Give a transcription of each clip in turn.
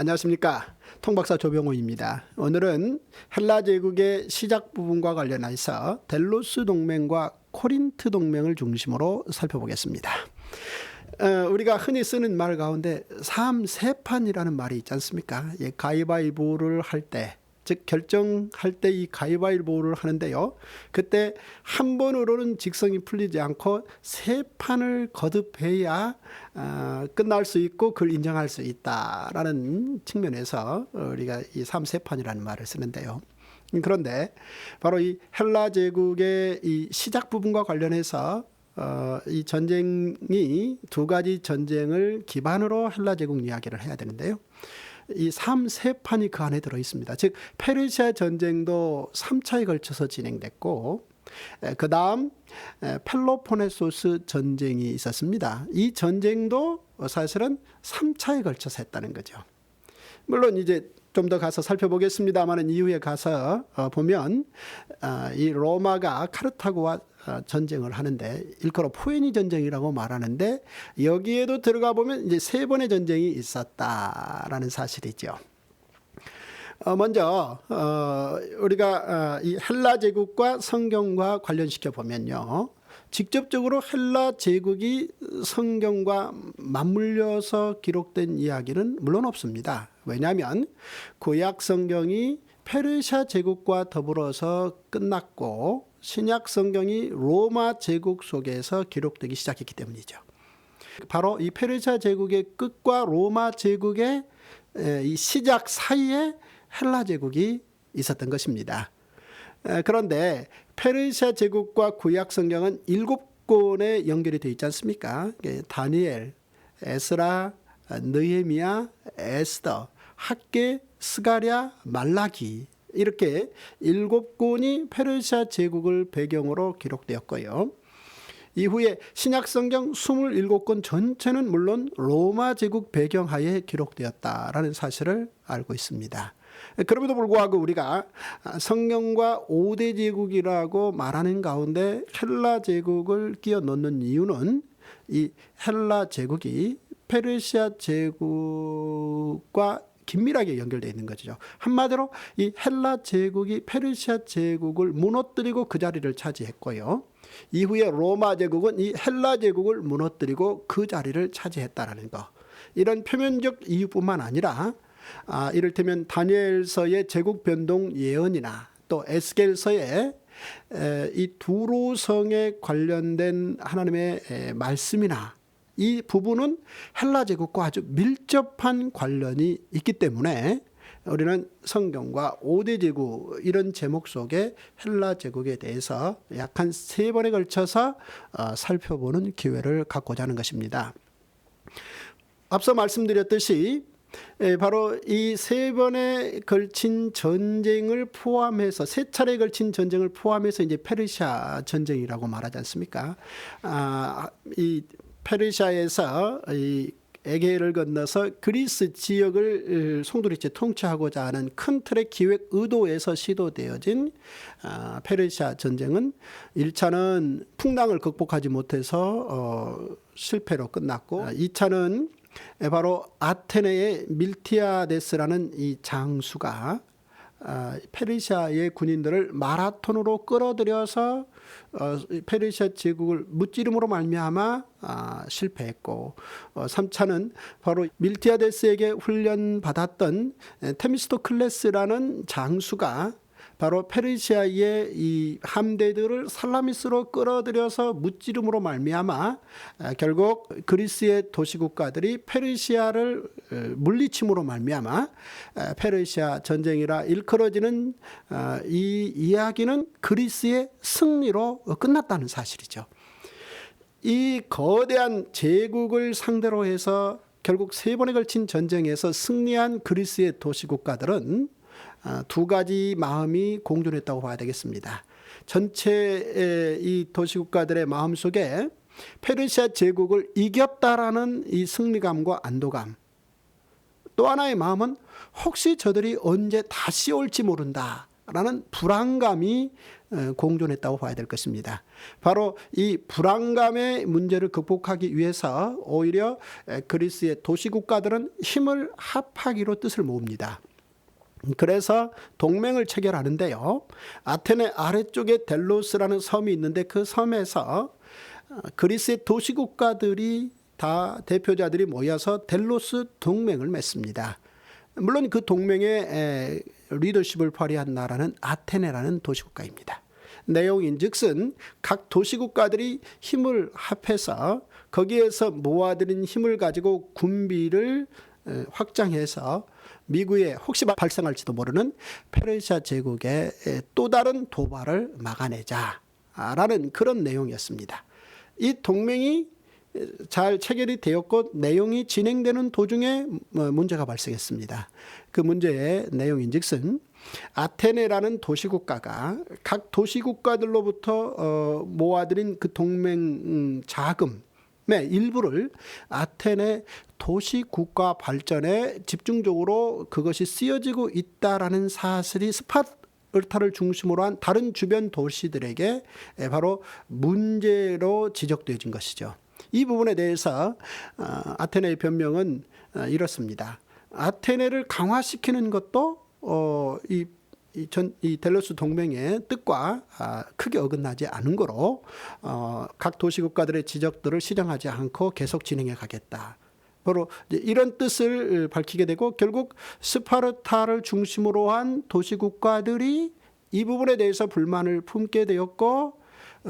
안녕하십니까. 통박사 조병호입니다. 오늘은 헬라 제국의 시작 부분과 관련해서 델로스 동맹과 코린트 동맹을 중심으로 살펴보겠습니다. 우리가 흔히 쓰는 말 가운데 삼세판이라는 말이 있지 않습니까? 가위바위보를 할 때, 즉 결정할 때 이 가위바위보를 하는데요. 그때 한 번으로는 직성이 풀리지 않고 세 판을 거듭해야 끝날 수 있고 그걸 인정할 수 있다라는 측면에서 우리가 이 삼세판이라는 말을 쓰는데요. 그런데 바로 이 헬라 제국의 이 시작 부분과 관련해서 이 전쟁이 두 가지 전쟁을 기반으로 헬라 제국 이야기를 해야 되는데요. 이 삼세판이 그 안에 들어 있습니다. 즉 페르시아 전쟁도 3차에 걸쳐서 진행됐고 그 다음 펠로폰네소스 전쟁이 있었습니다. 이 전쟁도 사실은 3차에 걸쳐서 했다는 거죠. 물론 이제 좀 더 가서 살펴보겠습니다만 이후에 가서 보면 이 로마가 카르타고와 전쟁을 하는데 일컬어 포에니 전쟁이라고 말하는데 여기에도 들어가 보면 이제 세 번의 전쟁이 있었다라는 사실이죠. 먼저 우리가 이 헬라 제국과 성경과 관련시켜 보면요. 직접적으로 헬라 제국이 성경과 맞물려서 기록된 이야기는 물론 없습니다. 왜냐하면 구약 성경이 페르시아 제국과 더불어서 끝났고 신약 성경이 로마 제국 속에서 기록되기 시작했기 때문이죠. 바로 이 페르시아 제국의 끝과 로마 제국의 이 시작 사이에 헬라 제국이 있었던 것입니다. 그런데 페르시아 제국과 구약 성경은 7권에 연결이 되어 있지 않습니까? 다니엘, 에스라, 느헤미야, 에스더, 학개, 스가랴, 말라기 이렇게 7권이 페르시아 제국을 배경으로 기록되었고요. 이후에 신약 성경 27권 전체는 물론 로마 제국 배경하에 기록되었다라는 사실을 알고 있습니다. 그럼에도 불구하고 우리가 성경과 5대 제국이라고 말하는 가운데 헬라 제국을 끼워 넣는 이유는 이 헬라 제국이 페르시아 제국과 긴밀하게 연결되어 있는 거죠. 한마디로 이 헬라 제국이 페르시아 제국을 무너뜨리고 그 자리를 차지했고요. 이후에 로마 제국은 이 헬라 제국을 무너뜨리고 그 자리를 차지했다라는 거. 이런 표면적 이유뿐만 아니라 이를테면 다니엘서의 제국 변동 예언이나 또 에스겔서의 이 두로성에 관련된 하나님의 말씀이나 이 부분은 헬라 제국과 아주 밀접한 관련이 있기 때문에 우리는 성경과 5대 제국 이런 제목 속에 헬라 제국에 대해서 약 한 3번에 걸쳐서 살펴보는 기회를 갖고자 하는 것입니다. 앞서 말씀드렸듯이 바로 이 3번에 걸친 전쟁을 포함해서 3차례에 걸친 전쟁을 포함해서 이제 페르시아 전쟁이라고 말하지 않습니까? 이 페르시아에서 이 에게해를 건너서 그리스 지역을 송두리째 통치하고자 하는 큰 틀의 기획 의도에서 시도되어진 페르시아 전쟁은 1차는 풍랑을 극복하지 못해서 실패로 끝났고 2차는 바로 아테네의 밀티아데스라는 이 장수가 페르시아의 군인들을 마라톤으로 끌어들여서 페르시아 제국을 무찌름으로 말미암아 실패했고 3차는 바로 밀티아데스에게 훈련받았던 테미스토클레스라는 장수가 바로 페르시아의 이 함대들을 살라미스로 끌어들여서 무찌름으로 말미암아 결국 그리스의 도시국가들이 페르시아를 물리침으로 말미암아 페르시아 전쟁이라 일컬어지는 이 이야기는 그리스의 승리로 끝났다는 사실이죠. 이 거대한 제국을 상대로 해서 결국 3번에 걸친 전쟁에서 승리한 그리스의 도시국가들은 두 가지 마음이 공존했다고 봐야 되겠습니다. 전체 이 도시국가들의 마음 속에 페르시아 제국을 이겼다라는 이 승리감과 안도감, 또 하나의 마음은 혹시 저들이 언제 다시 올지 모른다 라는 불안감이 공존했다고 봐야 될 것입니다. 바로 이 불안감의 문제를 극복하기 위해서 오히려 그리스의 도시국가들은 힘을 합하기로 뜻을 모읍니다. 그래서 동맹을 체결하는데요. 아테네 아래쪽에 델로스라는 섬이 있는데 그 섬에서 그리스의 도시국가들이 다 대표자들이 모여서 델로스 동맹을 맺습니다. 물론 그 동맹의 리더십을 발휘한 나라는 아테네라는 도시국가입니다. 내용인즉슨 각 도시국가들이 힘을 합해서 거기에서 모아들인 힘을 가지고 군비를 확장해서 미국에 혹시 발생할지도 모르는 페르시아 제국의 또 다른 도발을 막아내자라는 그런 내용이었습니다. 이 동맹이 잘 체결이 되었고 내용이 진행되는 도중에 문제가 발생했습니다. 그 문제의 내용인즉슨 아테네라는 도시국가가 각 도시국가들로부터 모아들인 그 동맹 자금의 일부를 아테네 도시국가 발전에 집중적으로 그것이 쓰여지고 있다라는 사실이 스파르타를 중심으로 한 다른 주변 도시들에게 바로 문제로 지적되어진 것이죠. 이 부분에 대해서 아테네의 변명은 이렇습니다. 아테네를 강화시키는 것도 이 델로스 동맹의 뜻과 크게 어긋나지 않은 거로 각 도시국가들의 지적들을 시정하지 않고 계속 진행해 가겠다. 바로 이런 뜻을 밝히게 되고 결국 스파르타를 중심으로 한 도시국가들이 이 부분에 대해서 불만을 품게 되었고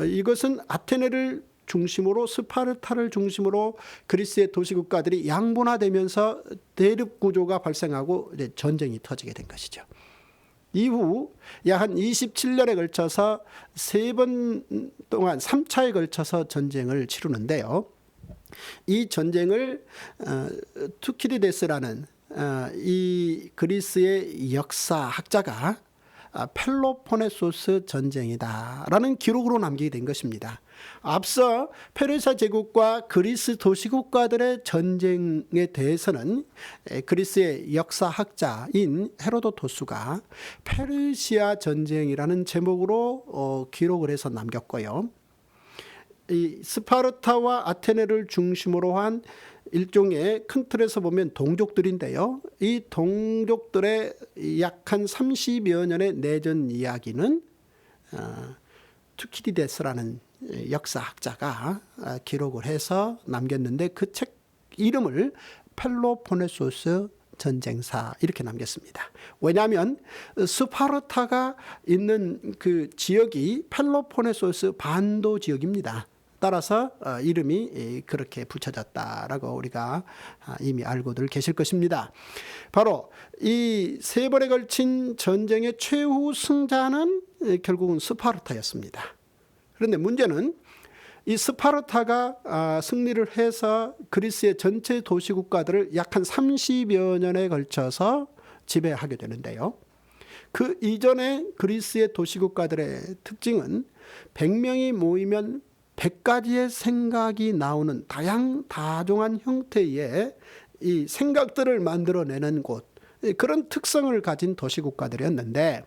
이것은 아테네를 중심으로 스파르타를 중심으로 그리스의 도시국가들이 양분화되면서 대립 구조가 발생하고 이제 전쟁이 터지게 된 것이죠. 이후 약 한 27년에 걸쳐서 3번 동안 3차에 걸쳐서 전쟁을 치르는데요. 이 전쟁을 투키디데스라는 이 그리스의 역사학자가 펠로포네소스 전쟁이다라는 기록으로 남기게 된 것입니다. 앞서 페르시아 제국과 그리스 도시국가들의 전쟁에 대해서는 그리스의 역사학자인 헤로도토스가 페르시아 전쟁이라는 제목으로 기록을 해서 남겼고요. 이 스파르타와 아테네를 중심으로 한 일종의 큰 틀에서 보면 동족들인데요. 이 동족들의 약 한 30여 년의 내전 이야기는 투키디데스라는 역사학자가 기록을 해서 남겼는데 그 책 이름을 펠로포네소스 전쟁사 이렇게 남겼습니다. 왜냐하면 스파르타가 있는 그 지역이 펠로포네소스 반도 지역입니다. 따라서 이름이 그렇게 붙여졌다라고 우리가 이미 알고들 계실 것입니다. 바로 이 3번에 걸친 전쟁의 최후 승자는 결국은 스파르타였습니다. 그런데 문제는 이 스파르타가 승리를 해서 그리스의 전체 도시국가들을 약 한 30여 년에 걸쳐서 지배하게 되는데요. 그 이전에 그리스의 도시국가들의 특징은 100명이 모이면 100가지의 생각이 나오는 다양다종한 형태의 이 생각들을 만들어내는 곳, 그런 특성을 가진 도시국가들이었는데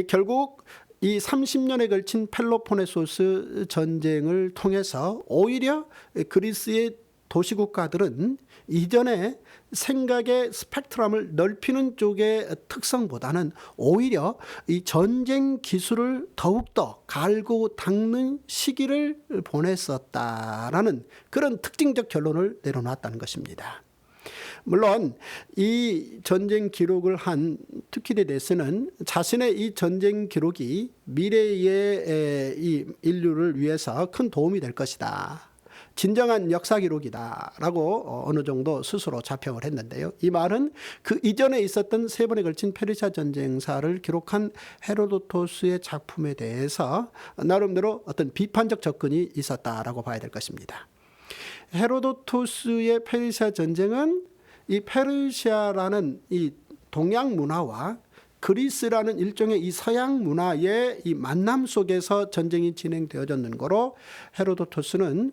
결국 이 30년에 걸친 펠로포네소스 전쟁을 통해서 오히려 그리스의 도시국가들은 이전에 생각의 스펙트럼을 넓히는 쪽의 특성보다는 오히려 이 전쟁 기술을 더욱더 갈고 닦는 시기를 보냈었다라는 그런 특징적 결론을 내려놨다는 것입니다. 물론 이 전쟁 기록을 한 투키디데스는 자신의 이 전쟁 기록이 미래의 이 인류를 위해서 큰 도움이 될 것이다. 진정한 역사 기록이다라고 어느 정도 스스로 자평을 했는데요. 이 말은 그 이전에 있었던 3번에 걸친 페르시아 전쟁사를 기록한 헤로도토스의 작품에 대해서 나름대로 어떤 비판적 접근이 있었다라고 봐야 될 것입니다. 헤로도토스의 페르시아 전쟁은 이 페르시아라는 이 동양 문화와 그리스라는 일종의 이 서양 문화의 이 만남 속에서 전쟁이 진행되어졌는 거로 헤로도토스는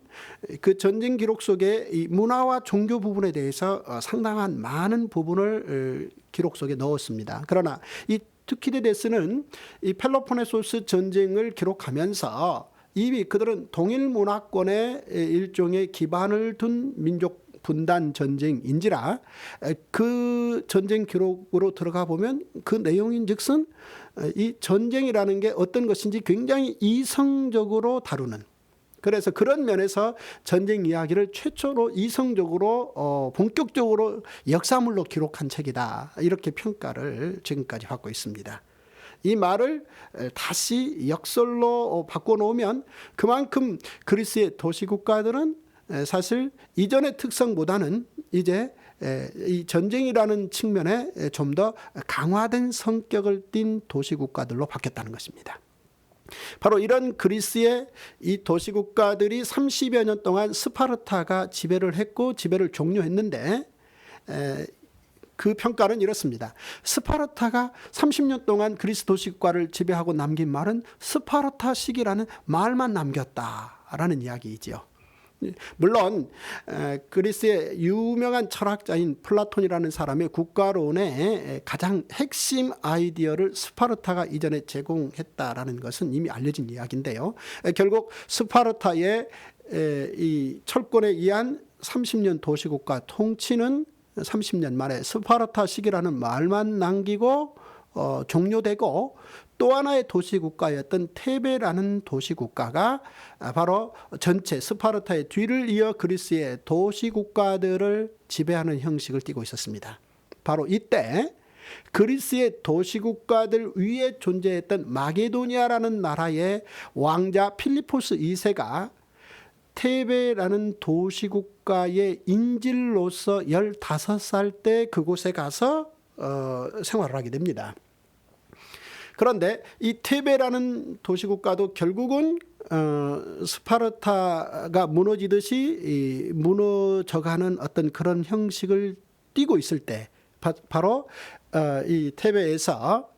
그 전쟁 기록 속에 이 문화와 종교 부분에 대해서 상당한 많은 부분을 기록 속에 넣었습니다. 그러나 이 투키디데스는 이 펠로폰네소스 전쟁을 기록하면서 이미 그들은 동일 문화권의 일종의 기반을 둔 민족 분단 전쟁인지라 그 전쟁 기록으로 들어가 보면 그 내용인즉슨 이 전쟁이라는 게 어떤 것인지 굉장히 이성적으로 다루는, 그래서 그런 면에서 전쟁 이야기를 최초로 이성적으로 본격적으로 역사물로 기록한 책이다, 이렇게 평가를 지금까지 받고 있습니다. 이 말을 다시 역설로 바꿔놓으면 그만큼 그리스의 도시국가들은 사실 이전의 특성보다는 이제 이 전쟁이라는 측면에 좀 더 강화된 성격을 띤 도시국가들로 바뀌었다는 것입니다. 바로 이런 그리스의 이 도시국가들이 30여 년 동안 스파르타가 지배를 했고 지배를 종료했는데 그 평가는 이렇습니다. 스파르타가 30년 동안 그리스 도시국가를 지배하고 남긴 말은 스파르타식이라는 말만 남겼다라는 이야기이지요. 물론 그리스의 유명한 철학자인 플라톤이라는 사람의 국가론의 가장 핵심 아이디어를 스파르타가 이전에 제공했다라는 것은 이미 알려진 이야기인데요. 결국 스파르타의 이 철권에 의한 30년 도시국가 통치는 30년 만에 스파르타식이라는 말만 남기고 종료되고, 또 하나의 도시국가였던 테베라는 도시국가가 바로 전체 스파르타의 뒤를 이어 그리스의 도시국가들을 지배하는 형식을 띠고 있었습니다. 바로 이때 그리스의 도시국가들 위에 존재했던 마게도니아라는 나라의 왕자 필리포스 2세가 테베라는 도시국가의 인질로서 15살 때 그곳에 가서 생활을 하게 됩니다. 그런데 이 테베라는 도시국가도 결국은 스파르타가 무너지듯이 무너져가는 어떤 그런 형식을 띠고 있을 때 바로 이 테베에서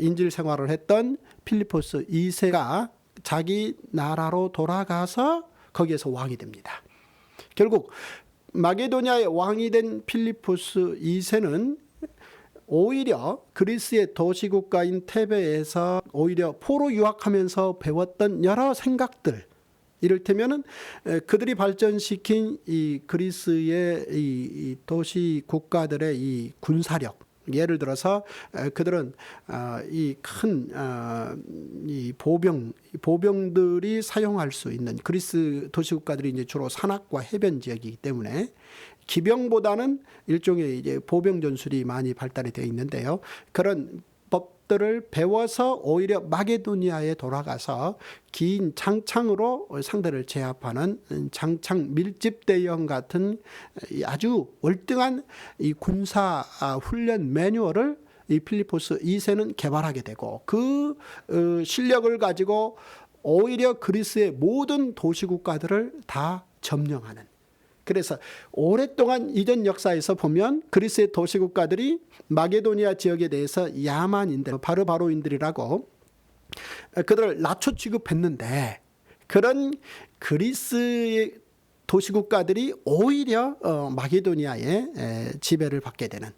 인질 생활을 했던 필리포스 2세가 자기 나라로 돌아가서 거기에서 왕이 됩니다. 결국 마게도니아의 왕이 된 필리포스 2세는 오히려 그리스의 도시국가인 테베에서 오히려 포로 유학하면서 배웠던 여러 생각들, 이를테면은 그들이 발전시킨 이 그리스의 이 도시 국가들의 이 군사력, 예를 들어서 그들은 이 큰 이 보병들이 사용할 수 있는, 그리스 도시국가들이 이제 주로 산악과 해변 지역이기 때문에 기병보다는 일종의 이제 보병 전술이 많이 발달이 되어 있는데요. 그런 법들을 배워서 오히려 마게도니아에 돌아가서 긴 장창으로 상대를 제압하는 장창 밀집대형 같은 아주 월등한 이 군사 훈련 매뉴얼을 이 필리포스 2세는 개발하게 되고, 그 실력을 가지고 오히려 그리스의 모든 도시국가들을 다 점령하는, 그래서 오랫동안 이전 역사에서 보면 그리스의 도시국가들이 마게도니아 지역에 대해서 야만인들, 바르바로인들이라고 그들을 낮춰 취급했는데, 그런 그리스의 도시국가들이 오히려 마게도니아의 지배를 받게 되는,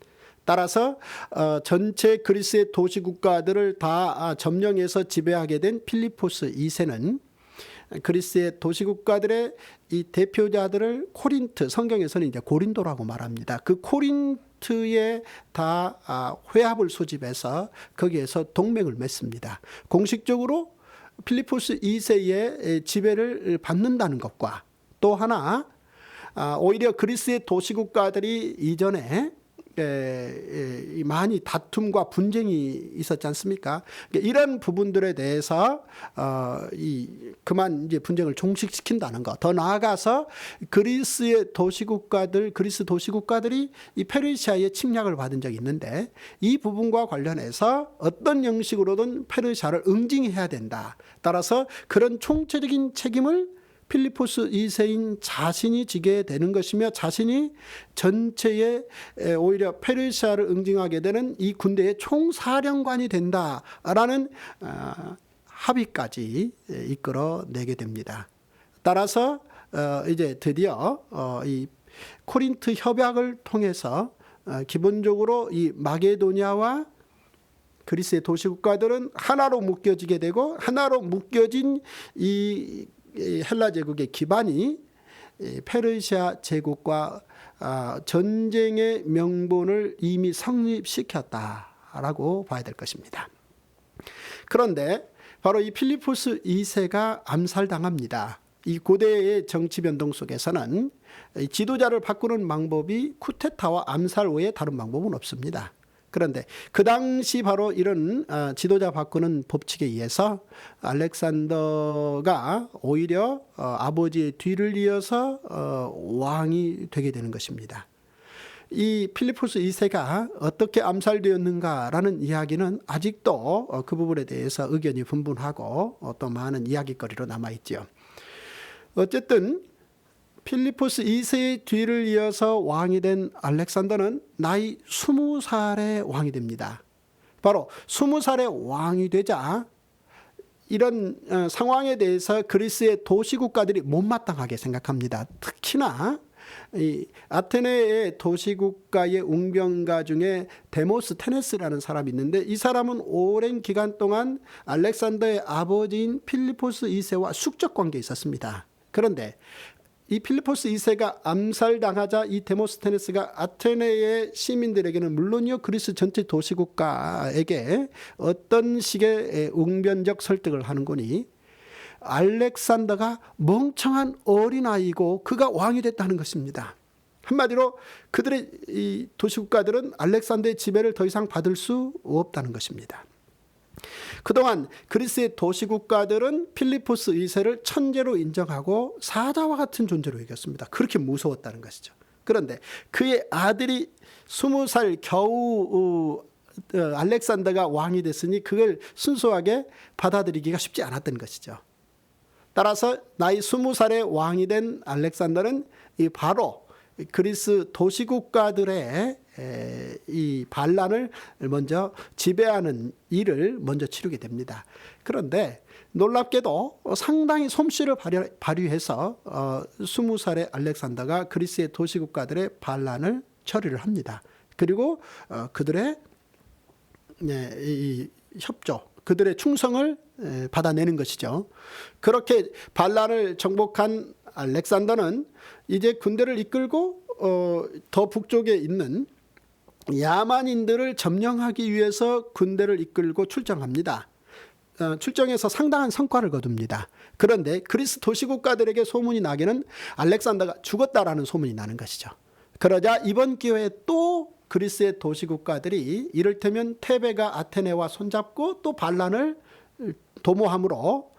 따라서 전체 그리스의 도시국가들을 다 점령해서 지배하게 된 필리포스 2세는 그리스의 도시국가들의 이 대표자들을 코린트, 성경에서는 이제 고린도라고 말합니다. 그 코린트에 다 회합을 소집해서 거기에서 동맹을 맺습니다. 공식적으로 필리포스 2세의 지배를 받는다는 것과, 또 하나 오히려 그리스의 도시국가들이 이전에 많이 다툼과 분쟁이 있었지 않습니까? 이런 부분들에 대해서 그만 이제 분쟁을 종식시킨다는 것. 더 나아가서 그리스의 도시국가들, 그리스 도시국가들이 이 페르시아의 침략을 받은 적이 있는데, 이 부분과 관련해서 어떤 형식으로든 페르시아를 응징해야 된다. 따라서 그런 총체적인 책임을 필리포스 2세인 자신이 지게 되는 것이며, 자신이 전체에 오히려 페르시아를 응징하게 되는 이 군대의 총사령관이 된다라는 합의까지 이끌어내게 됩니다. 따라서 이제 드디어 이 코린트 협약을 통해서 기본적으로 이 마게도니아와 그리스의 도시국가들은 하나로 묶여지게 되고 하나로 묶여진 이 헬라 제국의 기반이 페르시아 제국과 전쟁의 명분을 이미 성립시켰다라고 봐야 될 것입니다. 그런데 바로 이 필리포스 2세가 암살당합니다. 이 고대의 정치 변동 속에서는 지도자를 바꾸는 방법이 쿠데타와 암살 외에 다른 방법은 없습니다. 그런데 그 당시 바로 이런 지도자 바꾸는 법칙에 의해서 알렉산더가 오히려 아버지의 뒤를 이어서 왕이 되게 되는 것입니다. 이 필리포스 2세가 어떻게 암살되었는가라는 이야기는 아직도 그 부분에 대해서 의견이 분분하고 또 많은 이야기거리로 남아있죠. 어쨌든 필리포스 2세의 뒤를 이어서 왕이 된 알렉산더는 나이 20살에 왕이 됩니다. 바로 20살에 왕이 되자 이런 상황에 대해서 그리스의 도시국가들이 못마땅하게 생각합니다. 특히나 이 아테네의 도시국가의 웅병가 중에 데모스테네스라는 사람이 있는데 이 사람은 오랜 기간 동안 알렉산더의 아버지인 필리포스 2세와 숙적 관계에 있었습니다. 그런데 이 필리포스 2세가 암살당하자 이 데모스테네스가 아테네의 시민들에게는 물론이요 그리스 전체 도시국가에게 어떤 식의 웅변적 설득을 하는 거니 알렉산더가 멍청한 어린아이고 그가 왕이 됐다는 것입니다. 한마디로 그들의 이 도시국가들은 알렉산더의 지배를 더 이상 받을 수 없다는 것입니다. 그동안 그리스의 도시국가들은 필리포스 2세를 천재로 인정하고 사자와 같은 존재로 여겼습니다. 그렇게 무서웠다는 것이죠. 그런데 그의 아들이 20살 겨우 알렉산더가 왕이 됐으니 그걸 순수하게 받아들이기가 쉽지 않았던 것이죠. 따라서 나이 20살에 왕이 된 알렉산더는 바로 그리스 도시국가들의 이 반란을 먼저 지배하는 일을 먼저 치르게 됩니다. 그런데 놀랍게도 상당히 솜씨를 발휘해서 20살의 알렉산더가 그리스의 도시국가들의 반란을 처리를 합니다. 그리고 그들의 이 협조, 그들의 충성을 받아내는 것이죠. 그렇게 반란을 정복한 알렉산더는 이제 군대를 이끌고 더 북쪽에 있는 야만인들을 점령하기 위해서 군대를 이끌고 출정합니다. 출정해서 상당한 성과를 거둡니다. 그런데 그리스 도시국가들에게 소문이 나기는 알렉산더가 죽었다라는 소문이 나는 것이죠. 그러자 이번 기회에 또 그리스의 도시국가들이 이를테면 테베가 아테네와 손잡고 또 반란을 도모함으로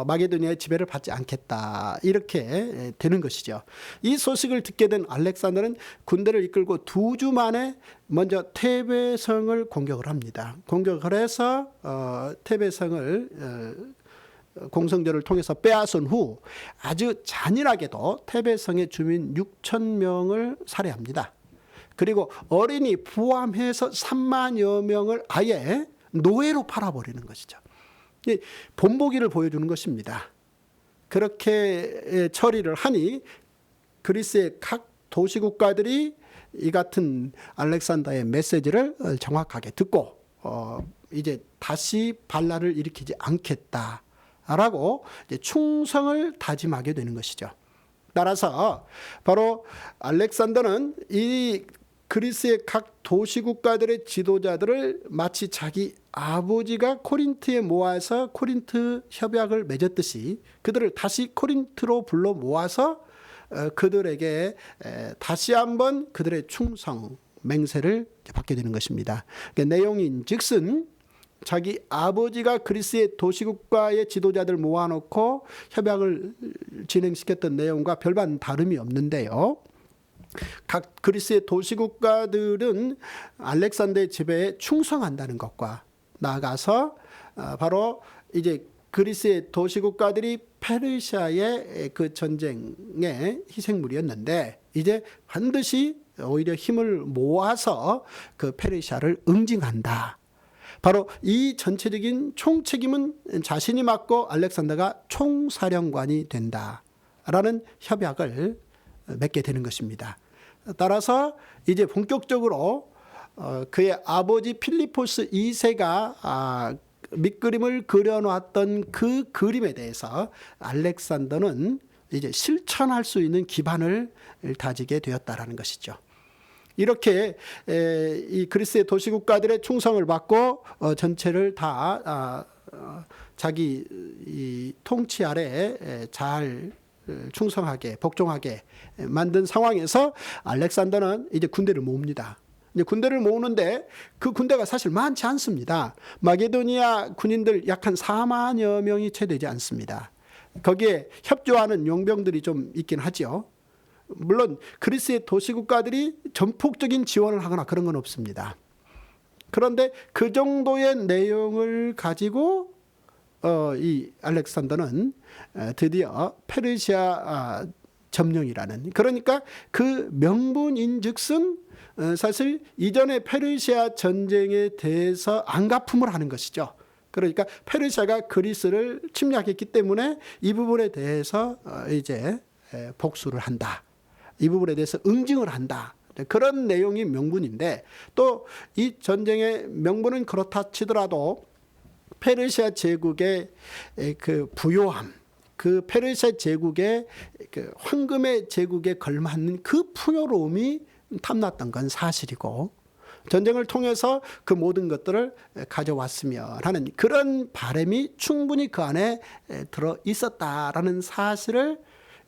마게도니아의 지배를 받지 않겠다 이렇게 되는 것이죠. 이 소식을 듣게 된 알렉산더는 군대를 이끌고 2주 만에 먼저 테베성을 공격을 합니다. 공격을 해서 테베성을 공성전을 통해서 빼앗은 후 아주 잔인하게도 테베성의 주민 6,000명을 살해합니다. 그리고 어린이 포함해서 3만여 명을 아예 노예로 팔아버리는 것이죠. 본보기를 보여주는 것입니다. 그렇게 처리를 하니 그리스의 각 도시국가들이 이 같은 알렉산더의 메시지를 정확하게 듣고 이제 다시 반란을 일으키지 않겠다라고 이제 충성을 다짐하게 되는 것이죠. 따라서 바로 알렉산더는 이 그리스의 각 도시국가들의 지도자들을 마치 자기 아버지가 코린트에 모아서 코린트 협약을 맺었듯이 그들을 다시 코린트로 불러 모아서 그들에게 다시 한번 그들의 충성 맹세를 받게 되는 것입니다. 그러니까 내용인즉슨 자기 아버지가 그리스의 도시국가의 지도자들 모아놓고 협약을 진행시켰던 내용과 별반 다름이 없는데요. 각 그리스의 도시국가들은 알렉산더의 지배에 충성한다는 것과 나아가서 바로 이제 그리스의 도시국가들이 페르시아의 그 전쟁의 희생물이었는데 이제 반드시 오히려 힘을 모아서 그 페르시아를 응징한다. 바로 이 전체적인 총책임은 자신이 맡고 알렉산더가 총사령관이 된다라는 협약을 맺게 되는 것입니다. 따라서 이제 본격적으로 그의 아버지 필리포스 2세가 밑그림을 그려놨던 그 그림에 대해서 알렉산더는 이제 실천할 수 있는 기반을 다지게 되었다라는 것이죠. 이렇게 이 그리스의 도시국가들의 충성을 받고 전체를 다 자기 이 통치 아래 잘 충성하게 복종하게 만든 상황에서 알렉산더는 이제 군대를 모읍니다. 이제 군대를 모으는데 그 군대가 사실 많지 않습니다. 마게도니아 군인들 약 한 4만여 명이 채 되지 않습니다. 거기에 협조하는 용병들이 좀 있긴 하죠. 물론 그리스의 도시국가들이 전폭적인 지원을 하거나 그런 건 없습니다. 그런데 그 정도의 내용을 가지고 이 알렉산더는 드디어 페르시아 점령이라는, 그러니까 그 명분인즉슨 사실 이전에 페르시아 전쟁에 대해서 안갚음을 하는 것이죠. 그러니까 페르시아가 그리스를 침략했기 때문에 이 부분에 대해서 이제 복수를 한다. 이 부분에 대해서 응징을 한다. 그런 내용이 명분인데, 또 이 전쟁의 명분은 그렇다 치더라도 페르시아 제국의 그 부요함, 그 페르시아 제국의 그 황금의 제국에 걸맞는 그 풍요로움이 탐났던 건 사실이고, 전쟁을 통해서 그 모든 것들을 가져왔으면 하는 그런 바람이 충분히 그 안에 들어 있었다라는 사실을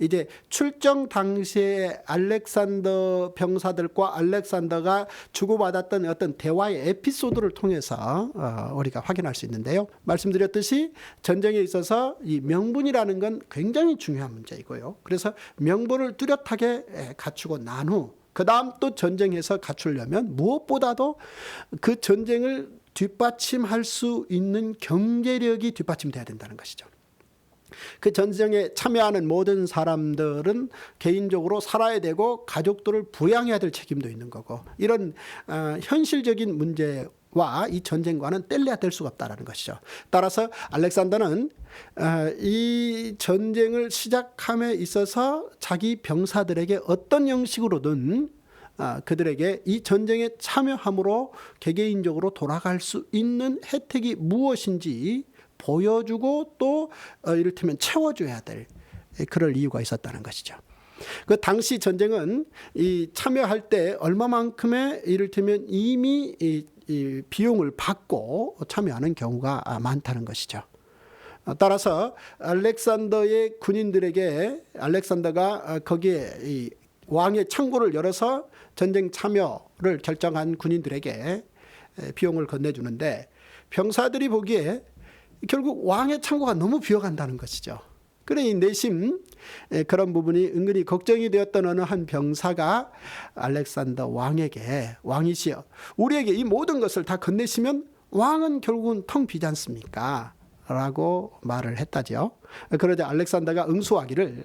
이제 출정 당시에 알렉산더 병사들과 알렉산더가 주고받았던 어떤 대화의 에피소드를 통해서 우리가 확인할 수 있는데요. 말씀드렸듯이 전쟁에 있어서 이 명분이라는 건 굉장히 중요한 문제이고요. 그래서 명분을 뚜렷하게 갖추고 난 후 그 다음 또 전쟁에서 갖추려면 무엇보다도 그 전쟁을 뒷받침할 수 있는 경제력이 뒷받침돼야 된다는 것이죠. 그 전쟁에 참여하는 모든 사람들은 개인적으로 살아야 되고 가족들을 부양해야 될 책임도 있는 거고, 이런 현실적인 문제와 이 전쟁과는 뗄래야 뗄 수가 없다는 것이죠. 따라서 알렉산더는 이 전쟁을 시작함에 있어서 자기 병사들에게 어떤 형식으로든 그들에게 이 전쟁에 참여함으로 개개인적으로 돌아갈 수 있는 혜택이 무엇인지 보여주고 또 이를테면 채워줘야 될 그럴 이유가 있었다는 것이죠. 그 당시 전쟁은 이 참여할 때 얼마만큼의 이를테면 이미 이 비용을 받고 참여하는 경우가 많다는 것이죠. 따라서 알렉산더의 군인들에게 알렉산더가 거기에 이 왕의 창고를 열어서 전쟁 참여를 결정한 군인들에게 비용을 건네주는데, 병사들이 보기에 결국 왕의 창고가 너무 비어간다는 것이죠. 그러니 내심 그런 부분이 은근히 걱정이 되었던 어느 한 병사가 알렉산더 왕에게, 왕이시여 우리에게 이 모든 것을 다 건네시면 왕은 결국은 텅 비지 않습니까? 라고 말을 했다죠. 그러자 알렉산더가 응수하기를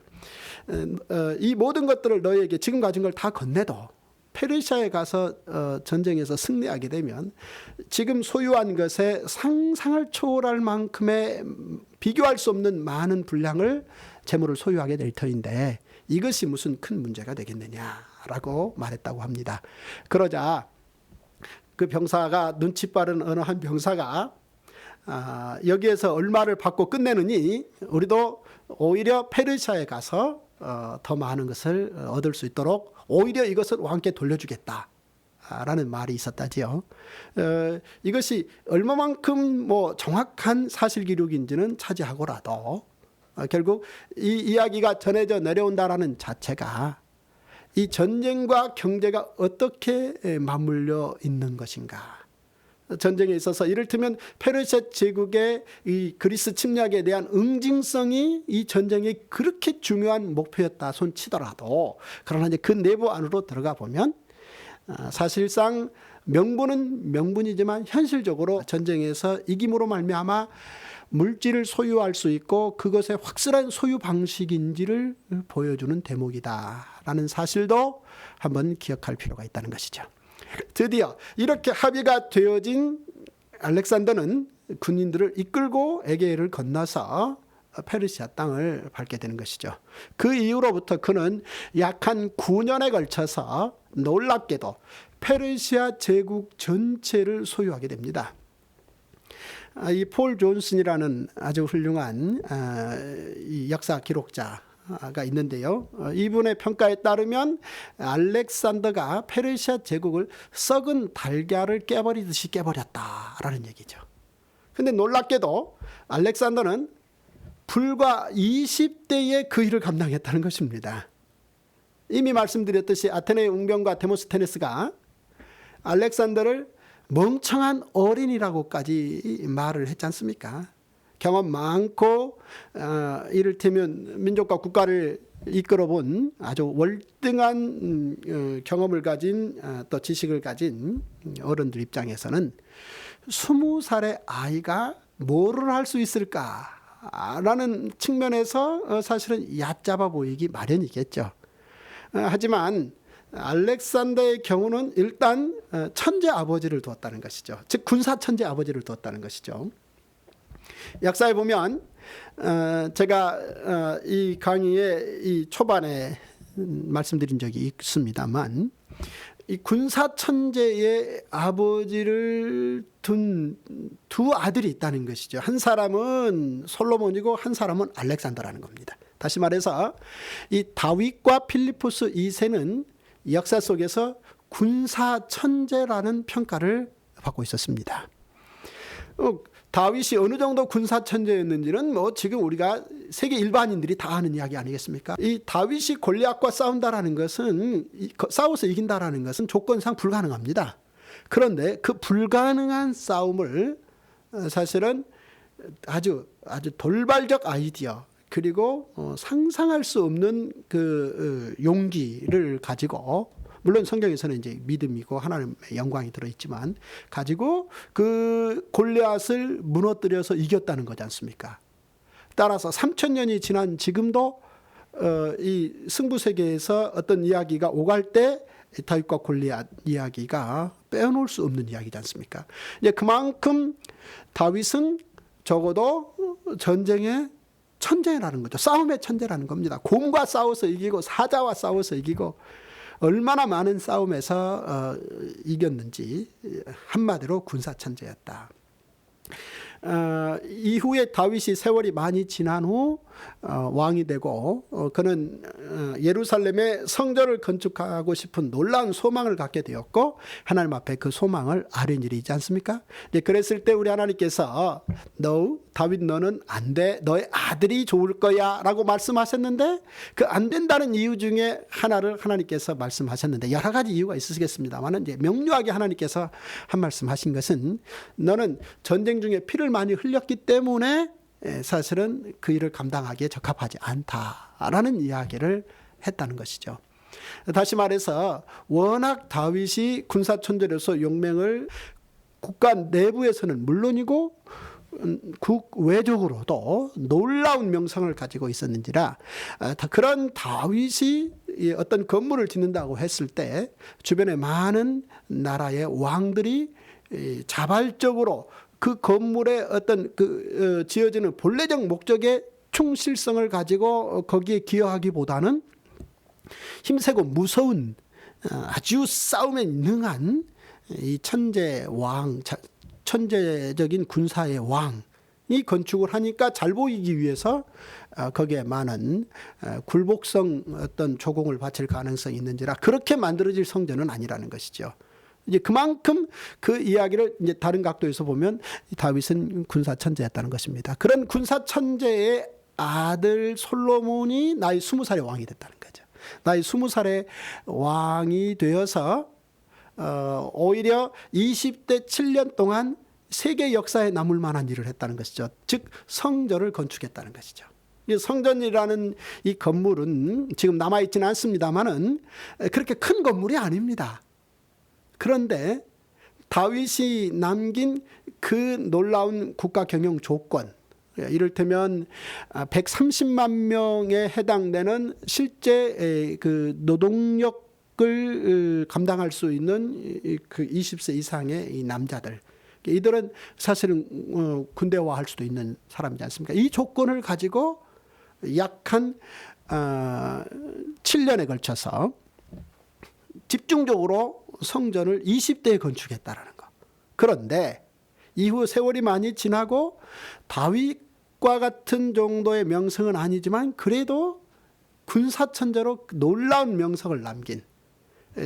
이 모든 것들을 너희에게 지금 가진 걸 다 건네도 페르시아에 가서 전쟁에서 승리하게 되면 지금 소유한 것에 상상을 초월할 만큼의 비교할 수 없는 많은 분량을 재물을 소유하게 될 터인데 이것이 무슨 큰 문제가 되겠느냐라고 말했다고 합니다. 그러자 그 병사가, 눈치 빠른 어느 한 병사가 여기에서 얼마를 받고 끝내느니 우리도 오히려 페르시아에 가서 더 많은 것을 얻을 수 있도록 오히려 이것을 왕께 돌려주겠다 라는 말이 있었다지요. 이것이 얼마만큼 정확한 사실 기록인지는 차지하고라도 결국 이 이야기가 전해져 내려온다라는 자체가 이 전쟁과 경제가 어떻게 맞물려 있는 것인가. 전쟁에 있어서 이를테면 페르시아 제국의 이 그리스 침략에 대한 응징성이 이 전쟁의 그렇게 중요한 목표였다 손치더라도, 그러나 이제 그 내부 안으로 들어가 보면 사실상 명분은 명분이지만 현실적으로 전쟁에서 이김으로 말미암아 물질을 소유할 수 있고 그것의 확실한 소유 방식인지를 보여주는 대목이다라는 사실도 한번 기억할 필요가 있다는 것이죠. 드디어 이렇게 합의가 되어진 알렉산더는 군인들을 이끌고 에게해를 건너서 페르시아 땅을 밟게 되는 것이죠. 그 이후로부터 그는 약 한 9년에 걸쳐서 놀랍게도 페르시아 제국 전체를 소유하게 됩니다. 이 폴 존슨이라는 아주 훌륭한 이 역사 기록자가 있는데요. 이분의 평가에 따르면 알렉산더가 페르시아 제국을 썩은 달걀을 깨버리듯이 깨버렸다라는 얘기죠. 근데 놀랍게도 알렉산더는 불과 20대에 그 일을 감당했다는 것입니다. 이미 말씀드렸듯이 아테네의 웅병과 데모스테네스가 알렉산더를 멍청한 어린이라고까지 말을 했지 않습니까? 경험 많고 이를테면 민족과 국가를 이끌어본 아주 월등한 경험을 가진 또 지식을 가진 어른들 입장에서는 20살의 아이가 뭐를 할 수 있을까라는 측면에서 사실은 얕잡아 보이기 마련이겠죠. 하지만 알렉산더의 경우는 일단 천재 아버지를 두었다는 것이죠. 즉 군사 천재 아버지를 두었다는 것이죠. 역사에 보면 제가 이 강의의 이 초반에 말씀드린 적이 있습니다만 이 군사 천재의 아버지를 둔 두 아들이 있다는 것이죠. 한 사람은 솔로몬이고 한 사람은 알렉산더라는 겁니다. 다시 말해서 이 다윗과 필리포스 2세는 역사 속에서 군사 천재라는 평가를 받고 있었습니다. 다윗이 어느 정도 군사 천재였는지는 뭐 지금 우리가 세계 일반인들이 다 아는 이야기 아니겠습니까? 이 다윗이 골리앗과 싸운다라는 것은 싸워서 이긴다라는 것은 조건상 불가능합니다. 그런데 그 불가능한 싸움을 사실은 아주 돌발적 아이디어 그리고 상상할 수 없는 그 용기를 가지고 물론 성경에서는 이제 믿음이고 하나님의 영광이 들어있지만 가지고 그 골리앗을 무너뜨려서 이겼다는 거지 않습니까? 따라서 3000년이 지난 지금도 이 승부세계에서 어떤 이야기가 오갈 때 다윗과 골리앗 이야기가 빼놓을 수 없는 이야기지 않습니까? 이제 그만큼 다윗은 적어도 전쟁의 천재라는 거죠. 싸움의 천재라는 겁니다. 곰과 싸워서 이기고 사자와 싸워서 이기고 얼마나 많은 싸움에서 이겼는지 한마디로 군사 천재였다. 이후에 다윗이 세월이 많이 지난 후 왕이 되고 그는 예루살렘의 성전을 건축하고 싶은 놀라운 소망을 갖게 되었고 하나님 앞에 그 소망을 아뢰는 일이 있지 않습니까? 그랬을 때 우리 하나님께서 다윗 너는 안 돼. 너의 아들이 좋을 거야 라고 말씀하셨는데 그 안 된다는 이유 중에 하나를 하나님께서 말씀하셨는데 여러 가지 이유가 있으시겠습니다만 이제 명료하게 하나님께서 한 말씀하신 것은 너는 전쟁 중에 피를 많이 흘렸기 때문에 사실은 그 일을 감당하기에 적합하지 않다라는 이야기를 했다는 것이죠. 다시 말해서 워낙 다윗이 군사 천재로서 용맹을 국가 내부에서는 물론이고 국외적으로도 놀라운 명성을 가지고 있었는지라 그런 다윗이 어떤 건물을 짓는다고 했을 때 주변에 많은 나라의 왕들이 자발적으로 그 건물의 어떤 지어지는 본래적 목적의 충실성을 가지고 거기에 기여하기보다는 힘세고 무서운 아주 싸움에 능한 이 천재적인 군사의 왕이 건축을 하니까 잘 보이기 위해서 거기에 많은 굴복성 어떤 조공을 바칠 가능성이 있는지라 그렇게 만들어질 성전은 아니라는 것이죠. 이제 그만큼 그 이야기를 이제 다른 각도에서 보면 다윗은 군사 천재였다는 것입니다. 그런 군사 천재의 아들 솔로몬이 나이 20살의 왕이 됐다는 거죠. 나이 20살의 왕이 되어서 오히려 20대 7년 동안 세계 역사에 남을 만한 일을 했다는 것이죠. 즉 성전을 건축했다는 것이죠. 이 성전이라는 이 건물은 지금 남아있지는 않습니다만은 그렇게 큰 건물이 아닙니다. 그런데 다윗이 남긴 그 놀라운 국가 경영 조건, 이를테면 130만 명에 해당되는 실제 그 노동력을 감당할 수 있는 그 20세 이상의 이 남자들, 이들은 사실은 군대화할 수도 있는 사람이지 않습니까? 이 조건을 가지고 약 한 7년에 걸쳐서 집중적으로 성전을 20대에 건축했다라는 거. 그런데 이후 세월이 많이 지나고 다윗과 같은 정도의 명성은 아니지만 그래도 군사천재로 놀라운 명성을 남긴,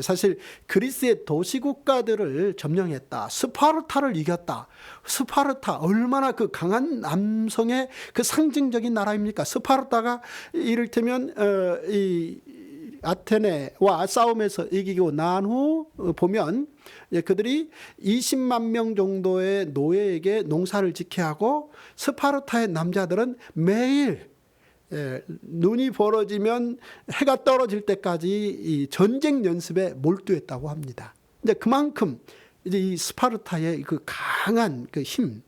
사실 그리스의 도시국가들을 점령했다. 스파르타를 이겼다. 스파르타 얼마나 그 강한 남성의 그 상징적인 나라입니까? 스파르타가 이를테면 이 아테네와 싸움에서 이기고 난 후 보면 그들이 20만 명 정도의 노예에게 농사를 짓게 하고 스파르타의 남자들은 매일 눈이 벌어지면 해가 떨어질 때까지 이 전쟁 연습에 몰두했다고 합니다. 이제 그만큼 이제 이 스파르타의 그 강한 그 힘,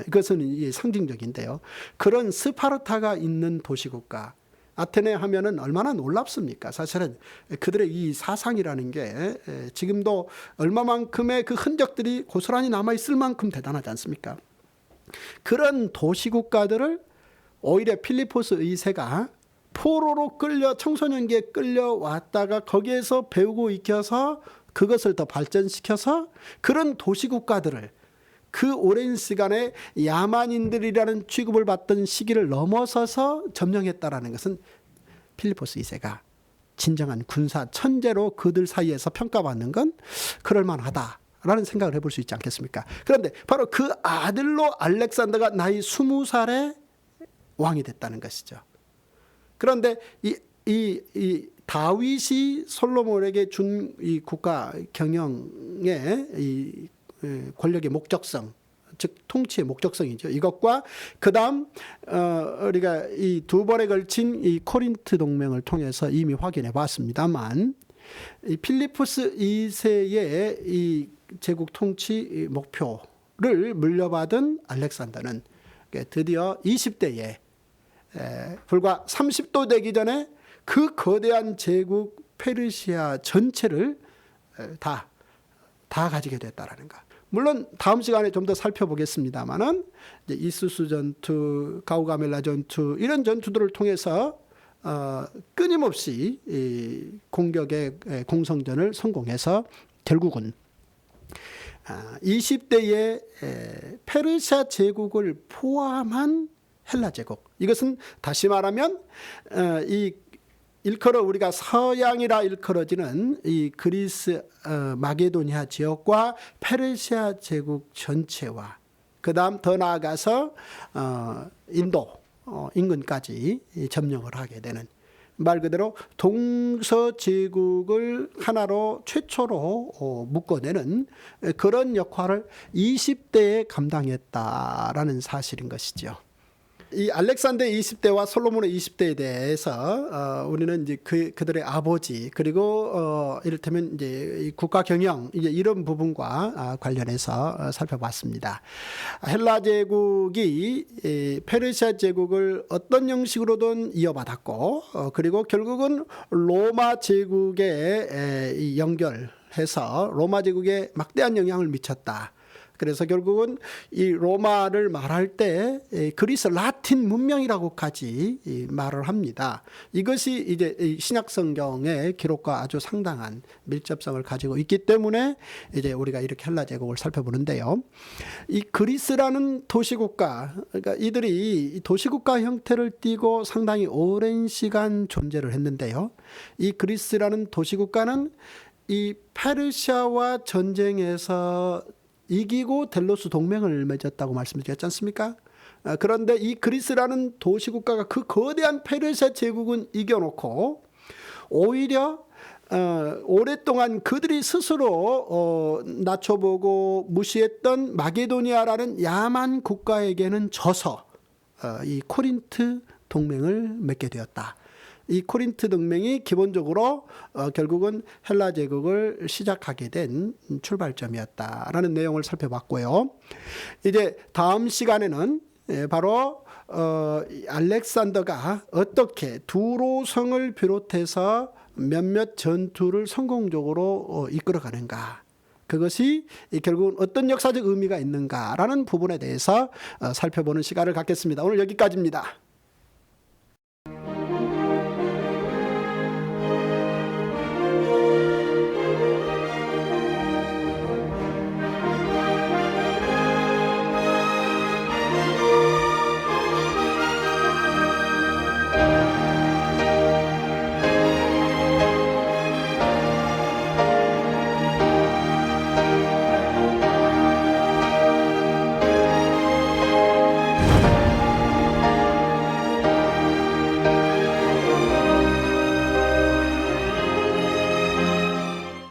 이것은 상징적인데요. 그런 스파르타가 있는 도시국가 아테네 하면은 얼마나 놀랍습니까? 사실은 그들의 이 사상이라는 게 지금도 얼마만큼의 그 흔적들이 고스란히 남아 있을 만큼 대단하지 않습니까? 그런 도시국가들을 오히려 필리포스 2세가 포로로 끌려 청소년기에 끌려왔다가 거기에서 배우고 익혀서 그것을 더 발전시켜서 그런 도시국가들을 그 오랜 시간에 야만인들이라는 취급을 받던 시기를 넘어서서 점령했다라는 것은 필리포스 2세가 진정한 군사 천재로 그들 사이에서 평가받는 건 그럴만하다라는 생각을 해볼 수 있지 않겠습니까? 그런데 바로 그 아들로 알렉산더가 나이 20살에 왕이 됐다는 것이죠. 그런데 이 다윗이 솔로몬에게 준 이 국가 경영의 이 권력의 목적성, 즉 통치의 목적성이죠. 이것과 그다음 우리가 이 두 번에 걸친 이 코린트 동맹을 통해서 이미 확인해 봤습니다만, 이 필리포스 2세의 이 제국 통치 목표를 물려받은 알렉산더는 드디어 20대에 불과 30도 되기 전에 그 거대한 제국 페르시아 전체를 다 가지게 됐다라는 것. 물론 다음 시간에 좀 더 살펴보겠습니다만은 이수스 전투, 가우가멜라 전투 이런 전투들을 통해서 끊임없이 이 공격의 공성전을 성공해서 결국은 20대의 페르시아 제국을 포함한 헬라 제국, 이것은 다시 말하면 이 일컬어 우리가 서양이라 일컬어지는 이 그리스 마게도니아 지역과 페르시아 제국 전체와 그다음 더 나아가서 인도 인근까지 점령을 하게 되는, 말 그대로 동서제국을 하나로 최초로 묶어내는 그런 역할을 20대에 감당했다라는 사실인 것이죠. 이 알렉산더의 20대와 솔로몬의 20대에 대해서 우리는 이제 그들의 아버지 그리고 이를테면 이제 이 국가 경영 이제 이런 부분과 관련해서 살펴봤습니다. 헬라 제국이 페르시아 제국을 어떤 형식으로든 이어받았고 그리고 결국은 로마 제국에 연결해서 로마 제국에 막대한 영향을 미쳤다. 그래서 결국은 이 로마를 말할 때 그리스 라틴 문명이라고까지 말을 합니다. 이것이 이제 신약 성경의 기록과 아주 상당한 밀접성을 가지고 있기 때문에 이제 우리가 이렇게 헬라 제국을 살펴보는데요. 이 그리스라는 도시국가, 그러니까 이들이 도시국가 형태를 띠고 상당히 오랜 시간 존재를 했는데요. 이 그리스라는 도시국가는 이 페르시아와 전쟁에서 이기고 델로스 동맹을 맺었다고 말씀드렸지 않습니까? 그런데 이 그리스라는 도시국가가 그 거대한 페르시아 제국은 이겨놓고 오히려 오랫동안 그들이 스스로 낮춰보고 무시했던 마게도니아라는 야만 국가에게는 져서 이 코린트 동맹을 맺게 되었다. 이 코린트 동맹이 기본적으로 결국은 헬라 제국을 시작하게 된 출발점이었다라는 내용을 살펴봤고요. 이제 다음 시간에는 바로 알렉산더가 어떻게 두로성을 비롯해서 몇몇 전투를 성공적으로 이끌어가는가, 그것이 결국은 어떤 역사적 의미가 있는가라는 부분에 대해서 살펴보는 시간을 갖겠습니다. 오늘 여기까지입니다.